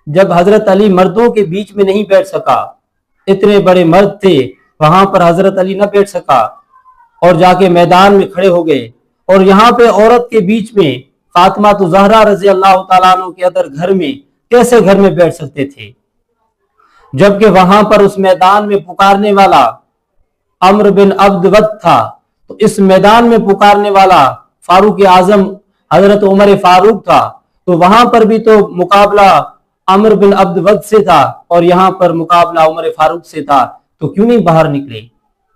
جب حضرت علی مردوں کے بیچ میں نہیں بیٹھ سکا، اتنے بڑے مرد تھے، وہاں پر حضرت علی نہ بیٹھ سکا اور جا کے میدان میں کھڑے ہو گئے، اور یہاں پہ عورت کے بیچ میں فاطمہ زہرا رضی اللہ تعالیٰ عنہ کے ادھر گھر میں کیسے گھر میں بیٹھ سکتے تھے؟ جبکہ وہاں پر اس میدان میں پکارنے والا عمرو بن عبد ود تھا، تو اس میدان میں پکارنے والا فاروق اعظم حضرت عمر فاروق تھا، تو وہاں پر بھی تو مقابلہ عمرو بن عبد ود سے تھا اور یہاں پر مقابلہ عمر فاروق سے تھا، تو کیوں نہیں باہر نکلے؟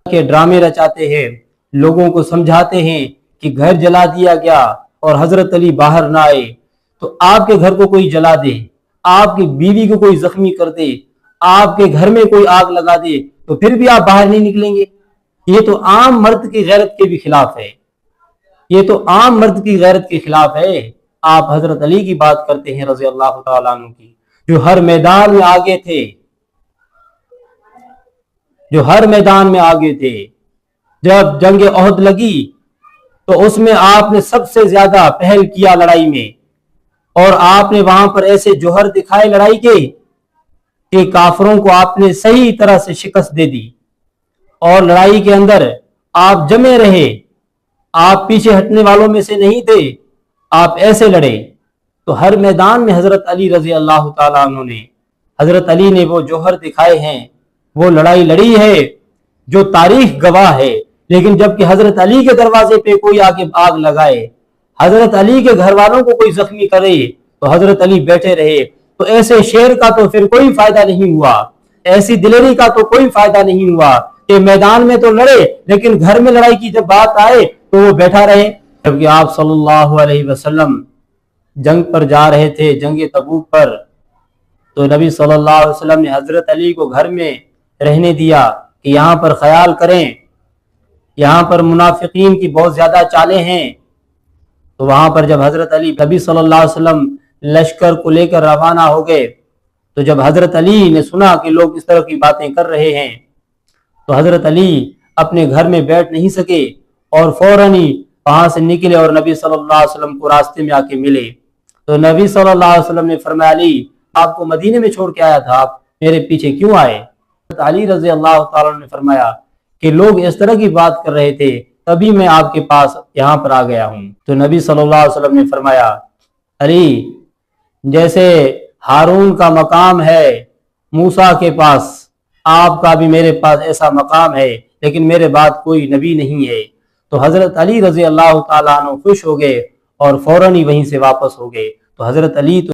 کہ ڈرامے رچاتے ہیں، لوگوں کو سمجھاتے ہیں کہ گھر جلا دیا گیا اور حضرت علی باہر نہ آئے، تو آپ کے گھر کو کوئی جلا دے، آپ کی بیوی کو کوئی زخمی کر دے، آپ کے گھر میں کوئی آگ لگا دے، تو پھر بھی آپ باہر نہیں نکلیں گے؟ یہ تو عام مرد کی غیرت کے بھی خلاف ہے، یہ تو عام مرد کی غیرت کے خلاف ہے۔ آپ حضرت علی کی بات کرتے ہیں رضی اللہ تعالیٰ عنہ کی، جو ہر میدان میں آگے تھے، جو ہر میدان میں آگے تھے۔ جب جنگ احد لگی تو اس میں آپ نے سب سے زیادہ پہل کیا لڑائی میں، اور آپ نے وہاں پر ایسے جوہر دکھائے لڑائی کے کہ کافروں کو آپ نے صحیح طرح سے شکست دے دی، اور لڑائی کے اندر آپ جمے رہے، آپ پیچھے ہٹنے والوں میں سے نہیں تھے، آپ ایسے لڑے۔ تو ہر میدان میں حضرت علی رضی اللہ تعالیٰ عنہ نے، حضرت علی نے وہ جوہر دکھائے ہیں، وہ لڑائی لڑی ہے جو تاریخ گواہ ہے۔ لیکن جب کہ حضرت علی کے دروازے پہ کوئی آگے آگ لگائے، حضرت علی کے گھر والوں کو کوئی زخمی کرے، تو حضرت علی بیٹھے رہے، تو ایسے شیر کا تو پھر کوئی فائدہ نہیں ہوا، ایسی دلیری کا تو کوئی فائدہ نہیں ہوا کہ میدان میں تو لڑے لیکن گھر میں لڑائی کی جب بات آئے تو وہ بیٹھا رہے۔ جبکہ آپ صلی اللہ علیہ وسلم جنگ پر جا رہے تھے، جنگ تبوک پر، تو نبی صلی اللہ علیہ وسلم نے حضرت علی کو گھر میں رہنے دیا کہ یہاں پر خیال کریں، یہاں پر منافقین کی بہت زیادہ چالیں ہیں۔ تو وہاں پر جب حضرت علی نبی صلی اللہ علیہ وسلم لشکر کو لے کر روانہ ہو گئے، تو جب حضرت علی نے سنا کہ لوگ اس طرح کی باتیں کر رہے ہیں، تو حضرت علی اپنے گھر میں بیٹھ نہیں سکے اور فوراً ہی وہاں سے نکلے اور نبی صلی اللہ علیہ وسلم کو راستے میں آ کے ملے۔ تو نبی صلی اللہ علیہ وسلم نے فرمایا، علی آپ کو مدینے میں چھوڑ کے آیا تھا، آپ میرے پیچھے کیوں آئے؟ علی رضی اللہ تعالیٰ نے فرمایا کہ لوگ اس طرح کی بات کر رہے تھے، تبھی میں آپ کے پاس یہاں پر آ گیا ہوں۔ تو نبی صلی اللہ علیہ وسلم نے فرمایا، علی جیسے ہارون کا مقام ہے موسیٰ کے پاس، آپ کا بھی میرے پاس ایسا مقام ہے، لیکن میرے بعد کوئی نبی نہیں ہے۔ تو حضرت علی رضی اللہ تعالیٰ عنہ خوش ہو گئے اور فوراً ہی وہیں سے واپس ہو گئے۔ تو حضرت علی تو